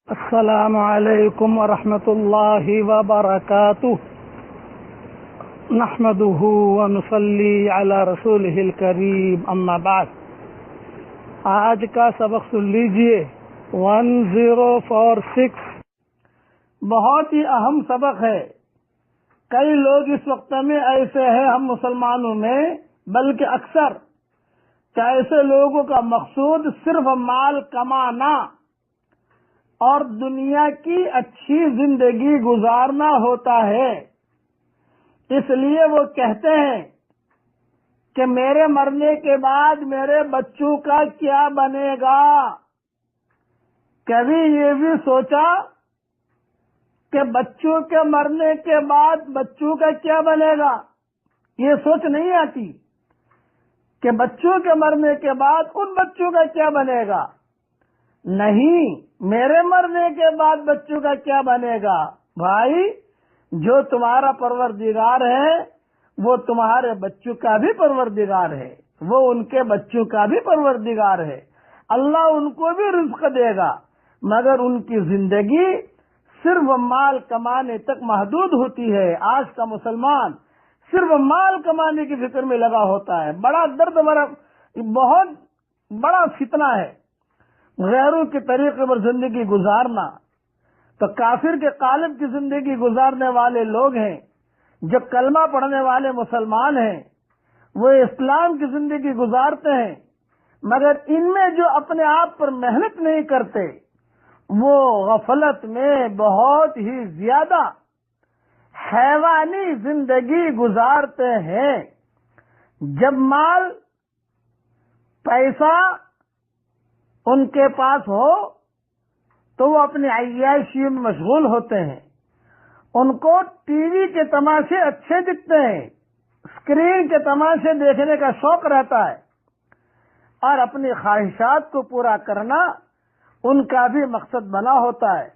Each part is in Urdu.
السلام علیکم ورحمۃ اللہ وبرکاتہ نحمده ونصلی علی رسولہ الکریم اما بعد۔ آج کا سبق سن لیجئے 1046 بہت ہی اہم سبق ہے۔ کئی لوگ اس وقت میں ایسے ہیں ہم مسلمانوں میں، بلکہ اکثر کہ ایسے لوگوں کا مقصود صرف مال کمانا اور دنیا کی اچھی زندگی گزارنا ہوتا ہے۔ اس لیے وہ کہتے ہیں کہ میرے مرنے کے بعد میرے بچوں کا کیا بنے گا۔ کبھی یہ بھی سوچا کہ بچوں کے مرنے کے بعد بچوں کا کیا بنے گا؟ یہ سوچ نہیں آتی کہ بچوں کے مرنے کے بعد ان بچوں کا کیا بنے گا۔ نہیں، میرے مرنے کے بعد بچوں کا کیا بنے گا؟ بھائی، جو تمہارا پروردگار ہے وہ تمہارے بچوں کا بھی پروردگار ہے، وہ ان کے بچوں کا بھی پروردگار ہے۔ اللہ ان کو بھی رزق دے گا، مگر ان کی زندگی صرف مال کمانے تک محدود ہوتی ہے۔ آج کا مسلمان صرف مال کمانے کی فکر میں لگا ہوتا ہے۔ بڑا درد بھرا، بہت بڑا فتنہ ہے غیروں کے طریقے پر زندگی گزارنا۔ تو کافر کے قالب کی زندگی گزارنے والے لوگ ہیں، جو کلمہ پڑھنے والے مسلمان ہیں، وہ اسلام کی زندگی گزارتے ہیں، مگر ان میں جو اپنے آپ پر محنت نہیں کرتے وہ غفلت میں بہت ہی زیادہ حیوانی زندگی گزارتے ہیں۔ جب مال پیسہ ان کے پاس ہو تو وہ اپنی عیاشیوں میں مشغول ہوتے ہیں۔ ان کو ٹی وی کے تماشے اچھے دکھتے ہیں، اسکرین کے تماشے دیکھنے کا شوق رہتا ہے، اور اپنی خواہشات کو پورا کرنا ان کا بھی مقصد بنا ہوتا ہے۔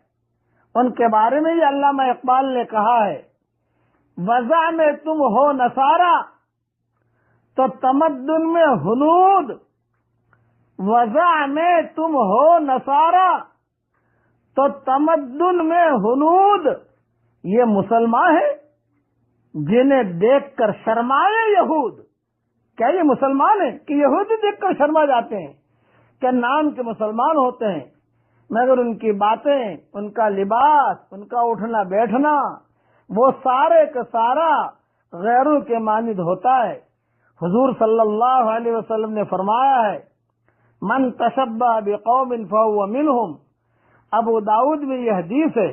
ان کے بارے میں یہ علامہ اقبال نے کہا ہے، وضع میں تم ہو نصارا تو تمدن میں ہنود، وضع میں تم ہو نصارا تو تمدن میں ہنود۔ یہ مسلمان ہیں جنہیں دیکھ کر شرمائے یہود۔ کیا یہ مسلمان ہیں کہ یہودی دیکھ کر شرما جاتے ہیں؟ کہ نام کے مسلمان ہوتے ہیں مگر ان کی باتیں، ان کا لباس، ان کا اٹھنا بیٹھنا وہ سارے کا سارا غیروں کے مانند ہوتا ہے۔ حضور صلی اللہ علیہ وسلم نے فرمایا ہے، من تشبہ بقوم فہو منہم۔ ابو داؤد میں یہ حدیث ہے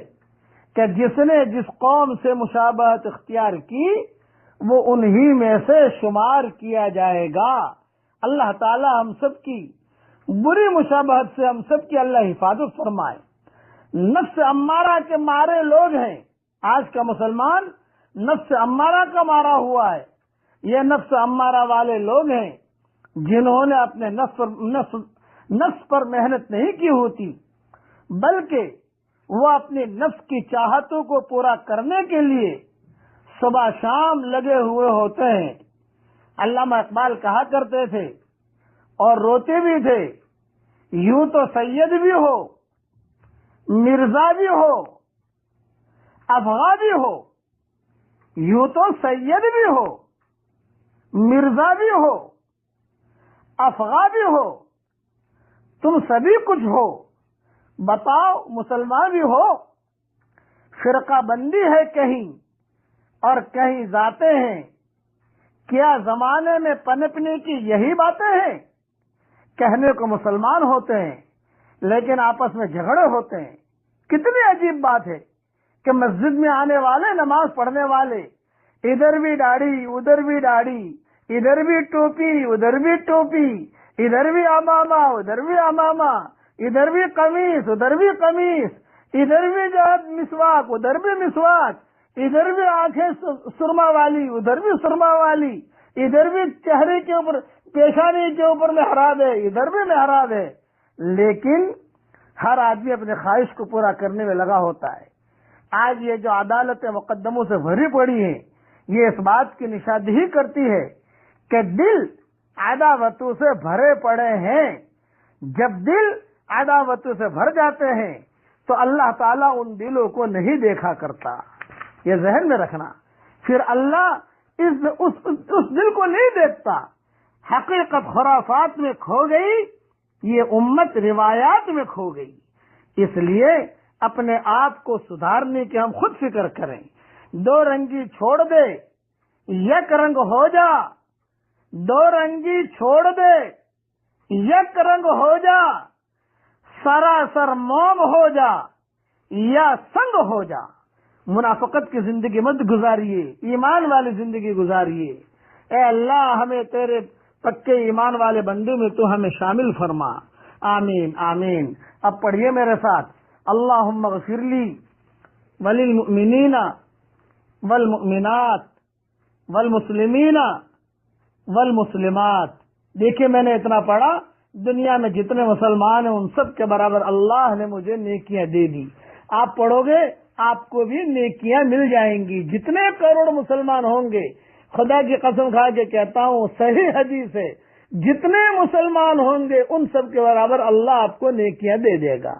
کہ جس نے جس قوم سے مشابہت اختیار کی وہ انہی میں سے شمار کیا جائے گا۔ اللہ تعالی ہم سب کی بری مشابہت سے ہم سب کی اللہ حفاظت فرمائے۔ نفس امارہ کے مارے لوگ ہیں۔ آج کا مسلمان نفس امارہ کا مارا ہوا ہے۔ یہ نفس امارہ والے لوگ ہیں جنہوں نے اپنے نفس پر محنت نہیں کی ہوتی، بلکہ وہ اپنے نفس کی چاہتوں کو پورا کرنے کے لیے صبح شام لگے ہوئے ہوتے ہیں۔ علامہ اقبال کہا کرتے تھے اور روتے بھی تھے، یوں تو سید بھی ہو، مرزا بھی ہو، افغا بھی ہو، یوں تو سید بھی ہو، مرزا بھی ہو، افغا بھی ہو، تم سبھی کچھ ہو، بتاؤ مسلمان بھی ہو۔ فرقہ بندی ہے کہیں اور کہیں ذاتیں ہیں، کیا زمانے میں پنپنے کی یہی باتیں ہیں؟ کہنے کو مسلمان ہوتے ہیں لیکن آپس میں جھگڑے ہوتے ہیں۔ کتنی عجیب بات ہے کہ مسجد میں آنے والے، نماز پڑھنے والے، ادھر بھی داڑھی ادھر بھی داڑھی، ادھر بھی ٹوپی ادھر بھی ٹوپی، ادھر بھی امامہ ادھر بھی امامہ، ادھر بھی قمیص ادھر بھی قمیص، ادھر بھی مسواک ادھر بھی مسواک، ادھر بھی آنکھیں سرما والی ادھر بھی سرما والی، ادھر بھی چہرے کے اوپر، پیشانی کے اوپر محراب ہے ادھر بھی محراب ہے، لیکن ہر آدمی اپنے خواہش کو پورا کرنے میں لگا ہوتا ہے۔ آج یہ جو عدالتیں مقدموں سے بھری پڑی ہیں، یہ اس بات کی نشاندہی کرتی ہے کہ دل عداوتوں سے بھرے پڑے ہیں۔ جب دل عداوتوں سے بھر جاتے ہیں تو اللہ تعالیٰ ان دلوں کو نہیں دیکھا کرتا. یہ ذہن میں رکھنا. پھر اللہ اس دل کو نہیں دیکھتا. حقیقت خرافات میں کھو گئی، یہ امت روایات میں کھو گئی. اس لیے اپنے آپ کو سدھارنے کی ہم خود فکر کریں. دو رنگی چھوڑ دے، یک رنگ ہو جا. دو رنگی چھوڑ دے، یک رنگ ہو جا. سراسر موم ہو جا یا سنگ ہو جا. منافقت کی زندگی مت گزاریے، ایمان والی زندگی گزاریے. اے اللہ ہمیں تیرے پکے ایمان والے بندوں میں تو ہمیں شامل فرما. آمین آمین. اب پڑھیے میرے ساتھ، اللہم اغفر لی وللمؤمنین والمؤمنات والمسلمین والمسلمات. دیکھیے میں نے اتنا پڑھا، دنیا میں جتنے مسلمان ہیں ان سب کے برابر اللہ نے مجھے نیکیاں دے دی. آپ پڑھو گے آپ کو بھی نیکیاں مل جائیں گی. جتنے کروڑ مسلمان ہوں گے، خدا کی قسم کھا کے کہتا ہوں، صحیح حدیث ہے، جتنے مسلمان ہوں گے ان سب کے برابر اللہ آپ کو نیکیاں دے دے گا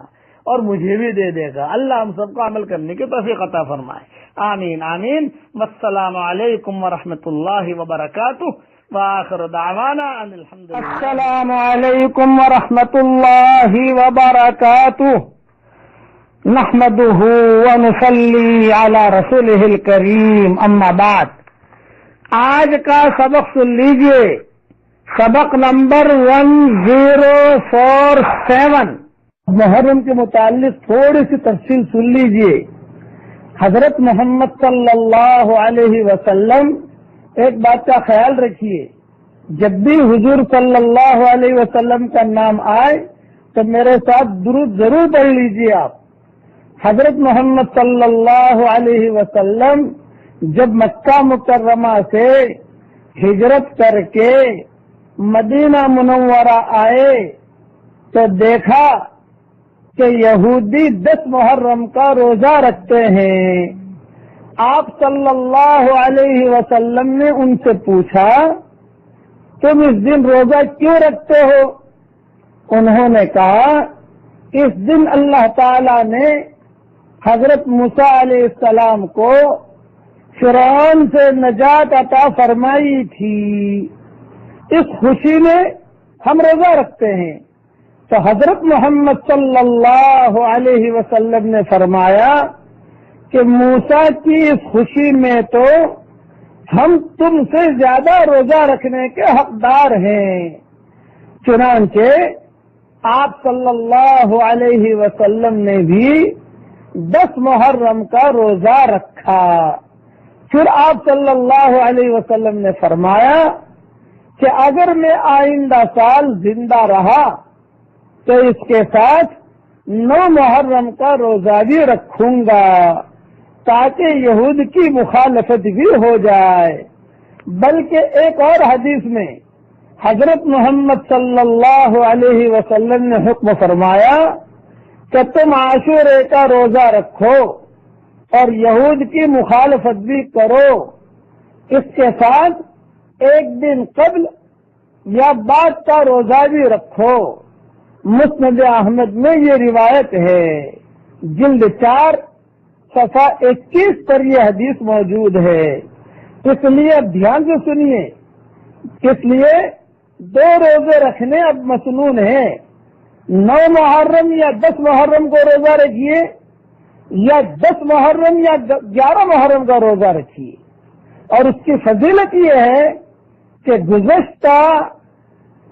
اور مجھے بھی دے دے گا. اللہ ہم سب کو عمل کرنے کی توفیق عطا فرمائے. آمین آمین. والسلام علیکم ورحمۃ اللہ وبرکاتہ. وآخر دعوانا ان الحمد للہ. السلام علیکم ورحمۃ اللہ وبرکاتہ. نحمده ونصلی علی رسولہ الکریم. اما بعد، آج کا سبق سن لیجئے. سبق نمبر 1047. محرم کے متعلق تھوڑی سی تفصیل سن لیجئے. حضرت محمد صلی اللہ علیہ وسلم، ایک بات کا خیال رکھیے، جب بھی حضور صلی اللہ علیہ وسلم کا نام آئے تو میرے ساتھ درود ضرور پڑھ لیجئے آپ. حضرت محمد صلی اللہ علیہ وسلم جب مکہ مکرمہ سے ہجرت کر کے مدینہ منورہ آئے تو دیکھا کہ یہودی 10 محرم کا روزہ رکھتے ہیں. آپ صلی اللہ علیہ وسلم نے ان سے پوچھا، تم اس دن روزہ کیوں رکھتے ہو؟ انہوں نے کہا، اس دن اللہ تعالی نے حضرت موسیٰ علیہ السلام کو فرعون سے نجات عطا فرمائی تھی، اس خوشی میں ہم روزہ رکھتے ہیں. تو حضرت محمد صلی اللہ علیہ وسلم نے فرمایا کہ موسیٰ کی اس خوشی میں تو ہم تم سے زیادہ روزہ رکھنے کے حقدار ہیں. چنانچہ آپ صلی اللہ علیہ وسلم نے بھی 10 محرم کا روزہ رکھا. پھر آپ صلی اللہ علیہ وسلم نے فرمایا کہ اگر میں آئندہ سال زندہ رہا تو اس کے ساتھ 9 محرم کا روزہ بھی رکھوں گا تاکہ یہود کی مخالفت بھی ہو جائے. بلکہ ایک اور حدیث میں حضرت محمد صلی اللہ علیہ وسلم نے حکم فرمایا کہ تم عاشورے کا روزہ رکھو اور یہود کی مخالفت بھی کرو. اس کے ساتھ ایک دن قبل یا بعد کا روزہ بھی رکھو. مسند احمد میں یہ روایت ہے، جلد 4 صفحہ 21 پر یہ حدیث موجود ہے. اس لیے اب دھیان سے سنیے، اس لیے 2 روزے رکھنے اب مسنون ہیں. 9 محرم یا 10 محرم کو روزہ رکھیے، یا 10 محرم یا 11 محرم کا روزہ رکھیے. اور اس کی فضیلت یہ ہے کہ گزشتہ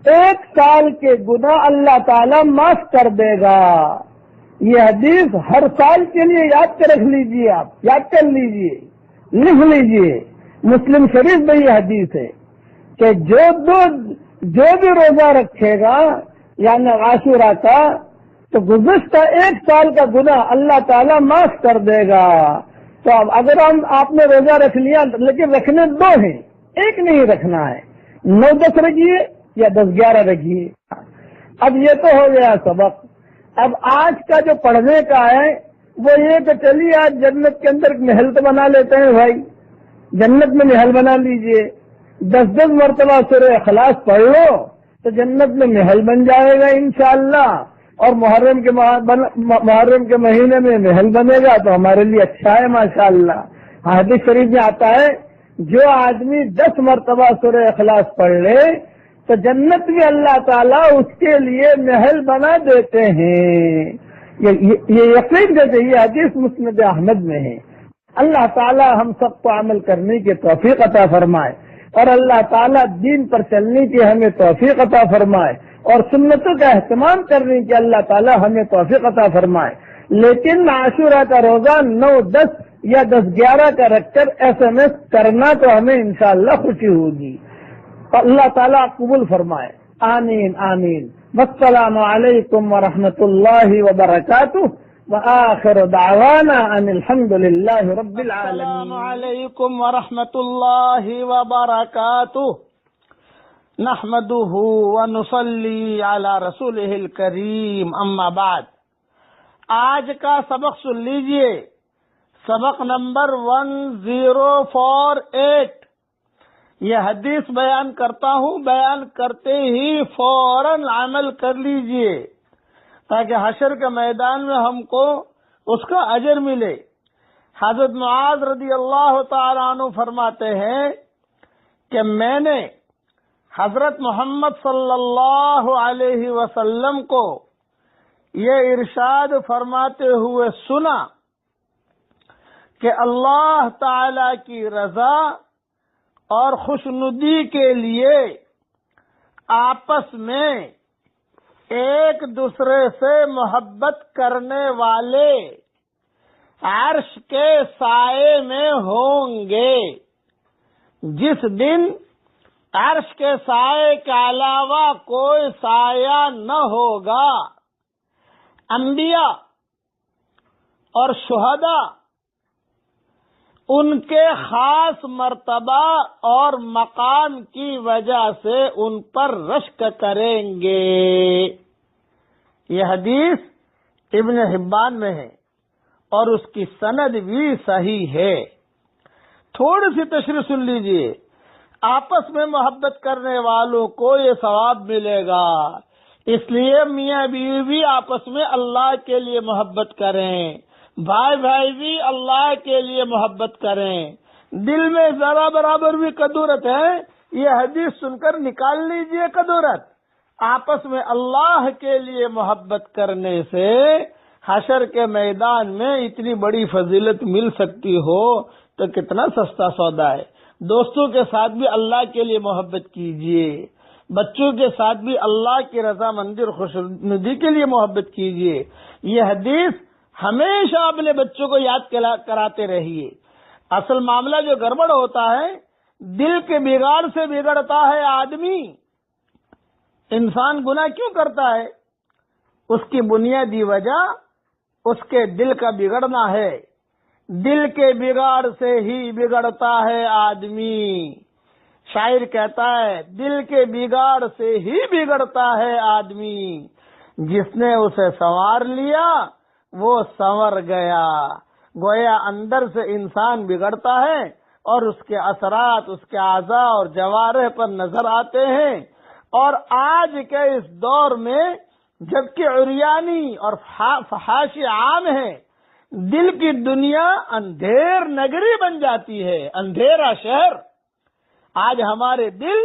1 سال کے گناہ اللہ تعالی معاف کر دے گا. یہ حدیث ہر سال کے لیے یاد کر رکھ لیجیے، آپ یاد کر لیجیے، لکھ لیجیے. مسلم شریف میں یہ حدیث ہے کہ جو بھی روزہ رکھے گا یعنی عاشورہ کا تو گزشتہ 1 سال کا گناہ اللہ تعالیٰ معاف کر دے گا. تو اب اگر آپ نے روزہ رکھ لیا لیکن رکھنے 2 ہیں، ایک نہیں رکھنا ہے. 9-10 رکھیے یا 10-11 رکھیے. اب یہ تو ہو گیا سبق. اب آج کا جو پڑھنے کا ہے وہ یہ کہ چلیے آج جنت کے اندر محل تو بنا لیتے ہیں بھائی. جنت میں محل بنا لیجئے، 10 مرتبہ سورہ اخلاص پڑھ لو تو جنت میں محل بن جائے گا انشاءاللہ. اور محرم کے مہینے میں محل بنے گا تو ہمارے لیے اچھا ہے ماشاءاللہ۔ حدیث شریف میں آتا ہے جو آدمی 10 مرتبہ سورہ اخلاص پڑھ لے تو جنت میں اللہ تعالیٰ اس کے لیے محل بنا دیتے ہیں۔ یہ یقین دیتے، یہ حدیث مسند احمد میں ہے۔ اللہ تعالیٰ ہم سب کو عمل کرنے کی توفیق عطا فرمائے، اور اللہ تعالیٰ دین پر چلنے کی ہمیں توفیق عطا فرمائے، اور سنتوں کا اہتمام کرنے کی اللہ تعالیٰ ہمیں توفیق عطا فرمائے۔ لیکن عاشورہ کا روزہ 9، 10 یا 10، 11 کا رکھ کر SMS کرنا تو ہمیں انشاءاللہ خوشی ہوگی۔ اللہ تعالیٰ قبول فرمائے، آمین آمین۔ والسلام علیکم ورحمۃ اللہ وبرکاتہ، وآخر دعوانا ان الحمد للہ رب العالمین۔ السلام علیکم ورحمۃ اللہ وبرکاتہ، نحمده ونصلی علی رسولہ الکریم، اما بعد۔ آج کا سبق سن لیجئے، سبق نمبر 1048۔ یہ حدیث بیان کرتا ہوں، بیان کرتے ہی فوراً عمل کر لیجئے تاکہ حشر کے میدان میں ہم کو اس کا اجر ملے۔ حضرت معاذ رضی اللہ تعالیٰ عنہ فرماتے ہیں کہ میں نے حضرت محمد صلی اللہ علیہ وسلم کو یہ ارشاد فرماتے ہوئے سنا کہ اللہ تعالی کی رضا اور خوشنودی کے لیے آپس میں ایک دوسرے سے محبت کرنے والے عرش کے سائے میں ہوں گے۔ جس دن عرش کے سائے کے علاوہ کوئی سایہ نہ ہوگا، انبیاء اور شہداء ان کے خاص مرتبہ اور مقام کی وجہ سے ان پر رشک کریں گے۔ یہ حدیث ابن حبان میں ہے اور اس کی سند بھی صحیح ہے۔ تھوڑی سی تشریح سن لیجئے، آپس میں محبت کرنے والوں کو یہ ثواب ملے گا، اس لیے میاں بیوی بھی آپس میں اللہ کے لیے محبت کریں، بھائی بھائی بھی اللہ کے لیے محبت کریں۔ دل میں ذرا برابر بھی کدورت ہے، یہ حدیث سن کر نکال لیجئے کدورت۔ آپس میں اللہ کے لیے محبت کرنے سے حشر کے میدان میں اتنی بڑی فضیلت مل سکتی ہو تو کتنا سستا سودا ہے۔ دوستوں کے ساتھ بھی اللہ کے لیے محبت کیجئے، بچوں کے ساتھ بھی اللہ کی رضامندی اور خوشنودی کے لیے محبت کیجئے۔ یہ حدیث ہمیشہ اپنے بچوں کو یاد کراتے رہیے۔ اصل معاملہ جو گڑبڑ ہوتا ہے، دل کے بگاڑ سے بگڑتا ہے آدمی۔ انسان گناہ کیوں کرتا ہے؟ اس کی بنیادی وجہ اس کے دل کا بگڑنا ہے۔ دل کے بگاڑ سے ہی بگڑتا ہے آدمی۔ شاعر کہتا ہے دل کے بگاڑ سے ہی بگڑتا ہے آدمی، جس نے اسے سنوار لیا وہ سنور گیا۔ گویا اندر سے انسان بگڑتا ہے اور اس کے اثرات اس کے اعضاء اور جوارح پر نظر آتے ہیں۔ اور آج کے اس دور میں جبکہ عریانی اور فحاشی عام ہے، دل کی دنیا اندھیر نگری بن جاتی ہے، اندھیرا شہر۔ آج ہمارے دل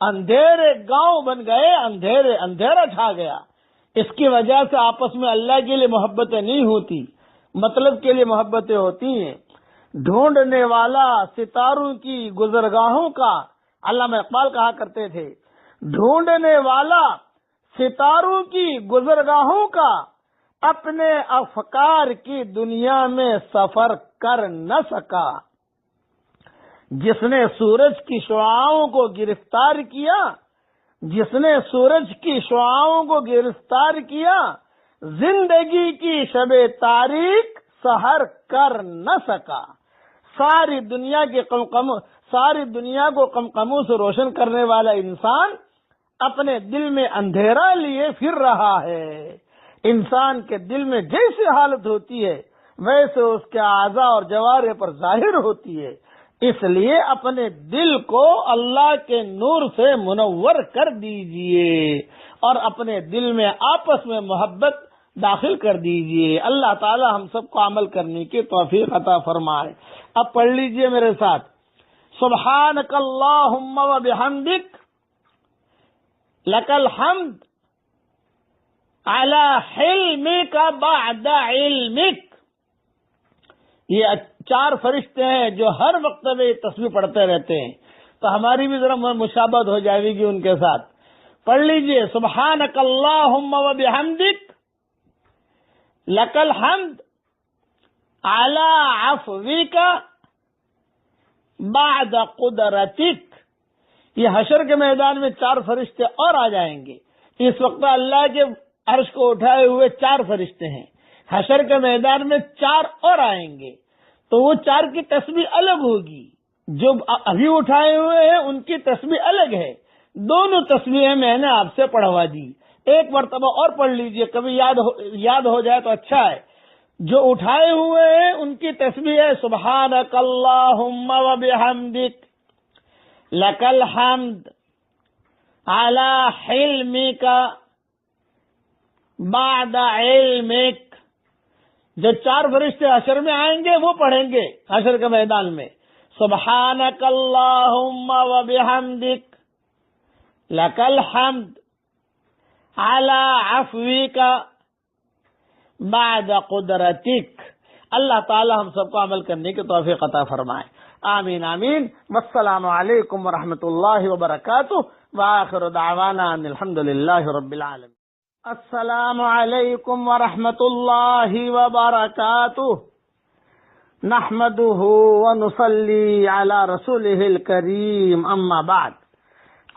اندھیرے گاؤں بن گئے، اندھیرا چھا گیا۔ اس کی وجہ سے آپس میں اللہ کے لیے محبتیں نہیں ہوتی، مطلب کے لیے محبتیں ہوتی ہیں۔ ڈھونڈنے والا ستاروں کی گزرگاہوں کا، علامہ اقبال کہا کرتے تھے، ڈھونڈنے والا ستاروں کی گزرگاہوں کا اپنے افکار کی دنیا میں سفر کر نہ سکا۔ جس نے سورج کی شعاعوں کو گرفتار کیا، جس نے سورج کی شعاعوں کو گرفتار کیا، زندگی کی شب تاریک سحر کر نہ سکا۔ ساری دنیا کو قمقموں سے روشن کرنے والا انسان اپنے دل میں اندھیرا لیے پھر رہا ہے۔ انسان کے دل میں جیسی حالت ہوتی ہے ویسے اس کے اعضاء اور جوارح پر ظاہر ہوتی ہے۔ اس لیے اپنے دل کو اللہ کے نور سے منور کر دیجئے اور اپنے دل میں آپس میں محبت داخل کر دیجئے۔ اللہ تعالی ہم سب کو عمل کرنے کی توفیق عطا فرمائے۔ اب پڑھ لیجئے میرے ساتھ، سبحانک اللہم و بحمدک لک الحمد علی حلمک بعد علمک۔ یہ 4 فرشتے ہیں جو ہر وقت میں یہ تسبیح پڑھتے رہتے ہیں، تو ہماری بھی ذرا مشابہت ہو جائے گی ان کے ساتھ۔ پڑھ لیجئے، سبحانک اللہم و بحمدک لک الحمد علی عفوک بعد قدرتک۔ یہ حشر کے میدان میں 4 فرشتے اور آ جائیں گے۔ اس وقت اللہ کے عرش کو اٹھائے ہوئے 4 فرشتے ہیں، حشر کے میدان میں 4 اور آئیں گے، تو وہ 4 کی تسبیح الگ ہوگی۔ جو ابھی اٹھائے ہوئے ہیں ان کی تسبیح الگ ہے۔ دونوں تسبیحیں میں نے آپ سے پڑھوا دی، ایک مرتبہ اور پڑھ لیجئے، کبھی یاد ہو جائے تو اچھا ہے۔ جو اٹھائے ہوئے ہیں ان کی تسبیح ہے سبحانک اللہم و بحمدک لک الحمد علی حلمک بعد علمک۔ جو 4 فرشتے حشر میں آئیں گے وہ پڑھیں گے حشر کے میدان میں، سبحانک اللہم و بحمدک لک الحمد علی عفوک بعد قدرتک۔ اللہ تعالی ہم سب کو عمل کرنے کی توفیق عطا فرمائے، آمین آمین۔ والسلام علیکم ورحمۃ اللہ وبرکاتہ، وآخر دعوانا ان الحمد للہ رب العالمین۔ السلام علیکم ورحمۃ اللہ وبرکاتہ، نحمده ونصلی علی رسولہ الکریم، اما بعد۔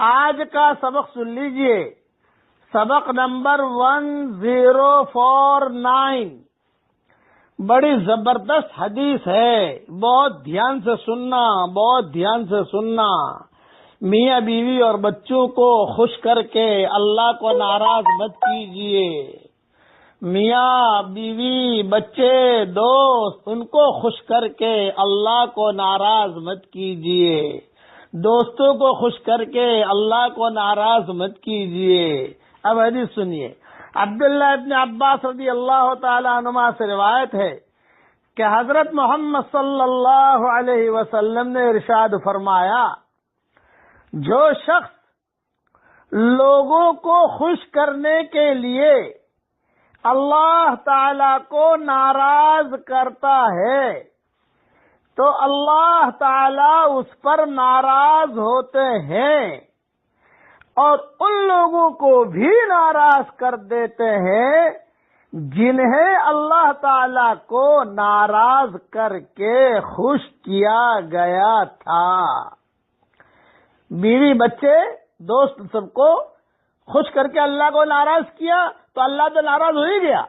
آج کا سبق سن لیجئے، سبق نمبر 1049۔ بڑی زبردست حدیث ہے، بہت دھیان سے سننا، بہت دھیان سے سننا۔ میاں بیوی اور بچوں کو خوش کر کے اللہ کو ناراض مت کیجیے۔ میاں بیوی بچے دوست ان کو خوش کر کے اللہ کو ناراض مت کیجیے، دوستوں کو خوش کر کے اللہ کو ناراض مت کیجیے۔ اب حدیث سنیے، عبداللہ ابن عباس رضی اللہ تعالی عنہما سے روایت ہے کہ حضرت محمد صلی اللہ علیہ وسلم نے ارشاد فرمایا، جو شخص لوگوں کو خوش کرنے کے لیے اللہ تعالی کو ناراض کرتا ہے تو اللہ تعالی اس پر ناراض ہوتے ہیں اور ان لوگوں کو بھی ناراض کر دیتے ہیں جنہیں اللہ تعالی کو ناراض کر کے خوش کیا گیا تھا۔ بیوی بچے دوست سب کو خوش کر کے اللہ کو ناراض کیا تو اللہ تو ناراض ہو ہی گیا،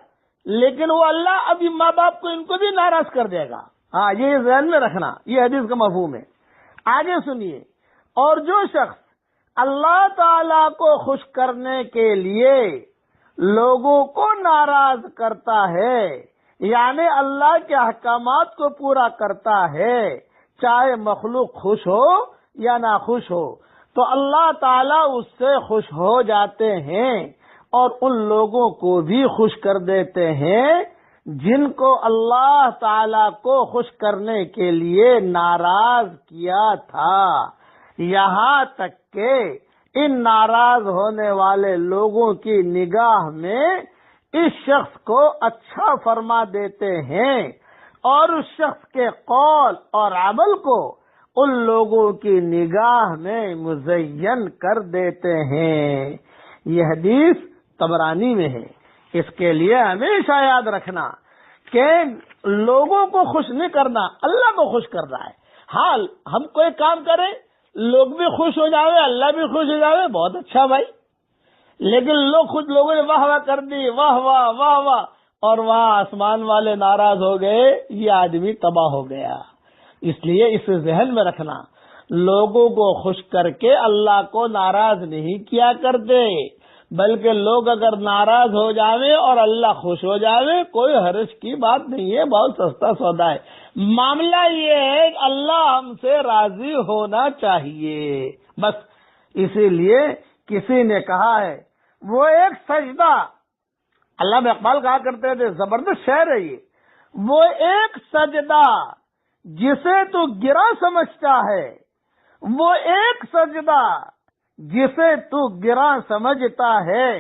لیکن وہ اللہ ابھی ماں باپ کو ان کو بھی ناراض کر دے گا۔ ہاں، یہ ذہن میں رکھنا، یہ حدیث کا مفہوم ہے۔ آگے سنیے، اور جو شخص اللہ تعالی کو خوش کرنے کے لیے لوگوں کو ناراض کرتا ہے، یعنی اللہ کے احکامات کو پورا کرتا ہے، چاہے مخلوق خوش ہو یا نہ خوش ہو، تو اللہ تعالیٰ اس سے خوش ہو جاتے ہیں اور ان لوگوں کو بھی خوش کر دیتے ہیں جن کو اللہ تعالیٰ کو خوش کرنے کے لیے ناراض کیا تھا، یہاں تک کہ ان ناراض ہونے والے لوگوں کی نگاہ میں اس شخص کو اچھا فرما دیتے ہیں اور اس شخص کے قول اور عمل کو ان لوگوں کی نگاہ میں مزین کر دیتے ہیں۔ یہ حدیث طبرانی میں ہے۔ اس کے لیے ہمیشہ یاد رکھنا کہ لوگوں کو خوش نہیں کرنا، اللہ کو خوش کرنا ہے۔ حال ہم کوئی کام کریں، لوگ بھی خوش ہو جاوے، اللہ بھی خوش ہو جاوے، بہت اچھا بھائی، لیکن لوگوں نے واہ واہ کر دی، واہ واہ واہ واہ، اور وہاں آسمان والے ناراض ہو گئے، یہ آدمی تباہ ہو گیا۔ اس لیے اسے ذہن میں رکھنا، لوگوں کو خوش کر کے اللہ کو ناراض نہیں کیا کرتے، بلکہ لوگ اگر ناراض ہو جاوے اور اللہ خوش ہو جاوے، کوئی حرج کی بات نہیں ہے، بہت سستا سودا ہے۔ معاملہ یہ ہے کہ اللہ ہم سے راضی ہونا چاہیے، بس اسی لیے کسی نے کہا ہے وہ ایک سجدہ، علامہ اقبال کہا کرتے تھے، زبردست شعر ہے یہ، وہ ایک سجدہ جسے تو گرا سمجھتا ہے، وہ ایک سجدہ جسے تو گرا سمجھتا ہے،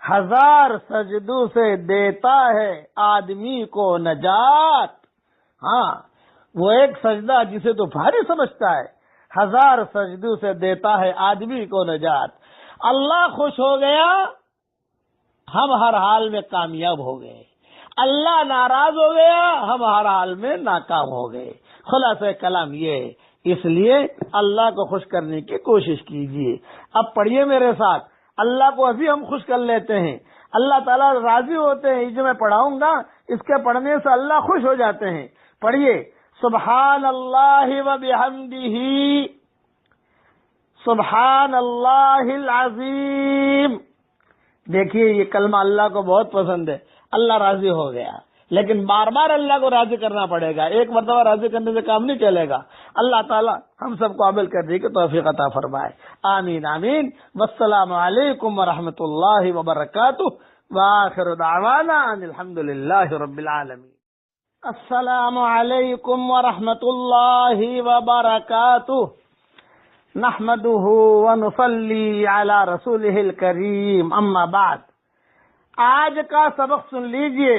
ہزار سجدوں سے دیتا ہے آدمی کو نجات۔ ہاں، وہ ایک سجدہ جسے تو بھاری سمجھتا ہے، ہزار سجدوں سے دیتا ہے آدمی کو نجات۔ اللہ خوش ہو گیا، ہم ہر حال میں کامیاب ہو گئے، اللہ ناراض ہو گیا، ہم ہر حال میں ناکام ہو گئے۔ خلاصہ کلام یہ ہے، اس لیے اللہ کو خوش کرنے کی کوشش کیجیے۔ اب پڑھیے میرے ساتھ، اللہ کو ابھی ہم خوش کر لیتے ہیں، اللہ تعالیٰ راضی ہوتے ہیں۔ یہ جو میں پڑھاؤں گا اس کے پڑھنے سے اللہ خوش ہو جاتے ہیں۔ پڑھیے، سبحان اللہ و بحمدہ، سبحان اللہ العظیم۔ دیکھیے یہ کلمہ اللہ کو بہت پسند ہے، اللہ راضی ہو گیا، لیکن بار بار اللہ کو راضی کرنا پڑے گا، ایک مرتبہ راضی کرنے سے کام نہیں چلے گا۔ اللہ تعالی ہم سب کو عمل کرنے کی توفیق عطا فرمائے، آمین آمین۔ والسلام علیکم ورحمۃ اللہ وبرکاتہ، وآخر دعوانا ان الحمد للہ رب العالمین۔ السلام علیکم ورحمۃ اللہ وبرکاتہ، نحمده ونصلی علی رسولہ الکریم، اما بعد۔ آج کا سبق سن لیجئے،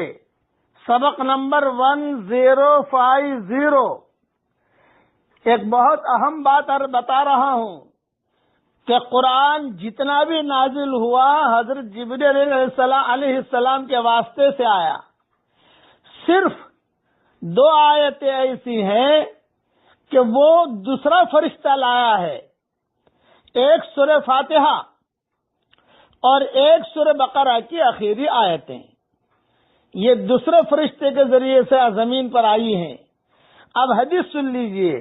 سبق نمبر 1050۔ ایک بہت اہم بات بتا رہا ہوں کہ قرآن جتنا بھی نازل ہوا حضرت جبریل علیہ السلام کے واسطے سے آیا۔ صرف 2 آیتیں ایسی ہیں کہ وہ دوسرا فرشتہ لایا ہے، ایک سورہ فاتحہ اور ایک سورہ بقرہ کی آخری آیتیں، یہ دوسرے فرشتے کے ذریعے سے زمین پر آئی ہیں۔ اب حدیث سن لیجئے،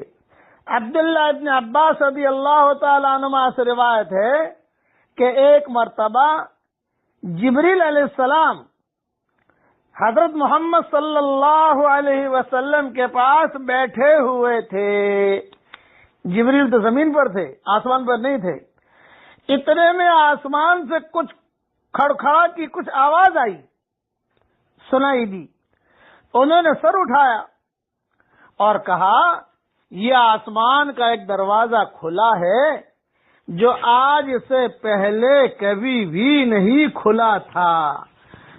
عبداللہ ابن عباس رضی اللہ تعالیٰ عنہما سے روایت ہے کہ ایک مرتبہ جبریل علیہ السلام حضرت محمد صلی اللہ علیہ وسلم کے پاس بیٹھے ہوئے تھے۔ جبریل تو زمین پر تھے، آسمان پر نہیں تھے۔ اتنے میں آسمان سے کچھ کھڑکھڑا کی کچھ آواز آئی، سنائی دی۔ انہوں نے سر اٹھایا اور کہا یہ آسمان کا ایک دروازہ کھلا ہے جو آج سے پہلے کبھی بھی نہیں کھلا تھا،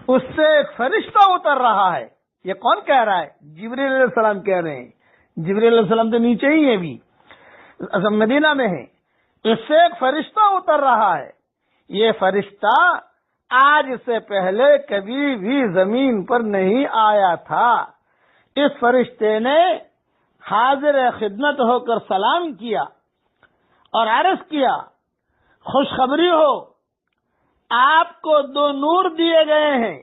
اس سے ایک فرشتہ اتر رہا ہے۔ یہ کون کہہ رہا ہے؟ جبریل علیہ السلام کہہ رہے ہیں۔ جبریل علیہ السلام تو نیچے ہی ہیں، بھی مدینہ میں ہیں۔ اس سے ایک فرشتہ اتر رہا ہے، یہ فرشتہ آج سے پہلے کبھی بھی زمین پر نہیں آیا تھا۔ اس فرشتے نے حاضر خدمت ہو کر سلام کیا اور عرض کیا، خوشخبری ہو، آپ کو 2 نور دیے گئے ہیں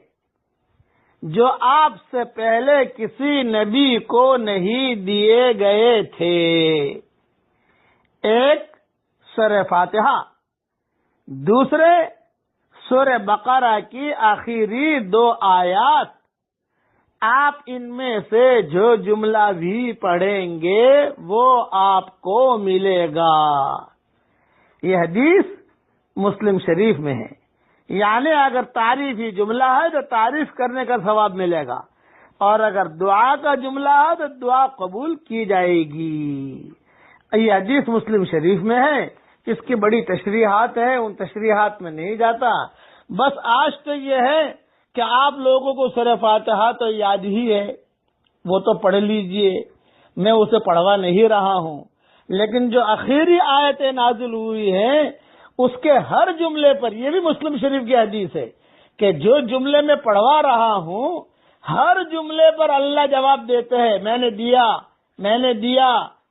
جو آپ سے پہلے کسی نبی کو نہیں دیے گئے تھے۔ ایک سورہ فاتحہ، دوسرے سورہ بقرہ کی آخری 2 آیات۔ آپ ان میں سے جو جملہ بھی پڑھیں گے وہ آپ کو ملے گا۔ یہ حدیث مسلم شریف میں ہے، یعنی اگر تعریفی جملہ ہے تو تعریف کرنے کا ثواب ملے گا، اور اگر دعا کا جملہ ہے تو دعا قبول کی جائے گی۔ یہ حدیث مسلم شریف میں ہے، اس کی بڑی تشریحات ہیں، ان تشریحات میں نہیں جاتا۔ بس آج تو یہ ہے کہ آپ لوگوں کو سورہ فاتحہ تو یاد ہی ہے، وہ تو پڑھ لیجئے، میں اسے پڑھوا نہیں رہا ہوں، لیکن جو آخری آیتیں نازل ہوئی ہیں اس کے ہر جملے پر، یہ بھی مسلم شریف کی حدیث ہے کہ جو جملے میں پڑھوا رہا ہوں ہر جملے پر اللہ جواب دیتے ہیں، میں نے دیا، میں نے دیا،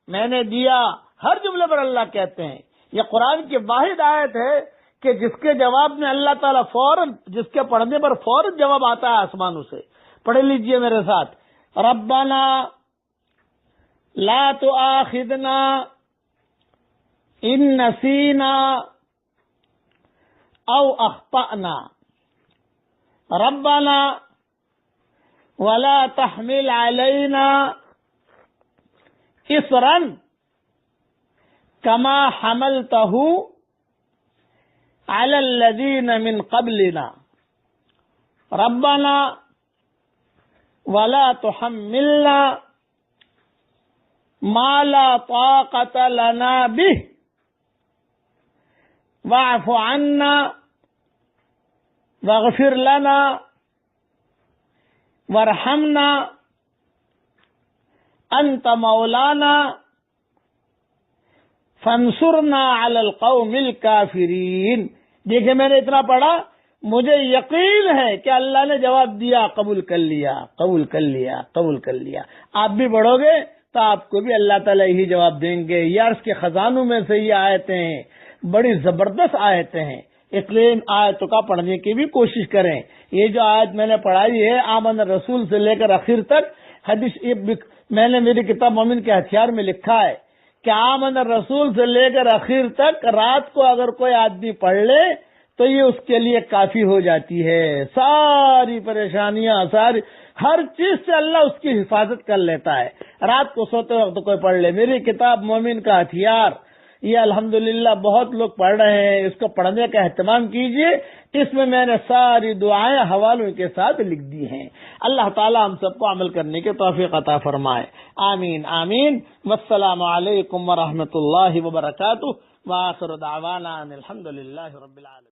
میں نے دیا، ہر جملے پر اللہ کہتے ہیں۔ یہ قرآن کی واحد آیت ہے کہ جس کے جواب میں اللہ تعالیٰ فوراً، جس کے پڑھنے پر فوراً جواب آتا ہے آسمانوں سے۔ پڑھ لیجئے میرے ساتھ، ربنا لا تؤاخذنا ان نسینا او اخطأنا، ربنا ولا تحمل علينا اصرا كما حملته علی الذین من قبلنا ربنا ولا تحملنا ما لا طاقة لنا به واعف عنا واغفر لنا وارحمنا انت مولانا فانصرنا علی القوم الکافرین. دیکھیں میں نے اتنا پڑھا، مجھے یقین ہے کہ اللہ نے جواب دیا، قبول کر لیا، قبول کر لیا، قبول کر لیا. آپ بھی پڑھو گے تو آپ کو بھی اللہ تعالیٰ یہی جواب دیں گے. یہ عرش کے خزانوں میں سے یہ آیتیں ہیں، بڑی زبردست آیتیں ہیں، اس لیے ان آیتوں کا پڑھنے کی بھی کوشش کریں. یہ جو آیت میں نے پڑھائی ہے آمن رسول سے لے کر آخر تک، حدیث میں نے میری کتاب مومن کے ہتھیار میں لکھا ہے کہ آمن رسول سے لے کر آخر تک رات کو اگر کوئی آدمی پڑھ لے تو یہ اس کے لیے کافی ہو جاتی ہے. ساری پریشانیاں، ساری ہر چیز سے اللہ اس کی حفاظت کر لیتا ہے. رات کو سوتے وقت کوئی پڑھ لے. میری کتاب مومن کا ہتھیار یہ الحمدللہ بہت لوگ پڑھ رہے ہیں، اس کو پڑھنے کا اہتمام کیجئے. اس میں نے ساری دعائیں حوالوں کے ساتھ لکھ دی ہیں. اللہ تعالی ہم سب کو عمل کرنے کی توفیق عطا فرمائے. آمین آمین. والسلام علیکم ورحمۃ اللہ وبرکاتہ. وآخر دعوانا ان الحمدللہ رب العالمین.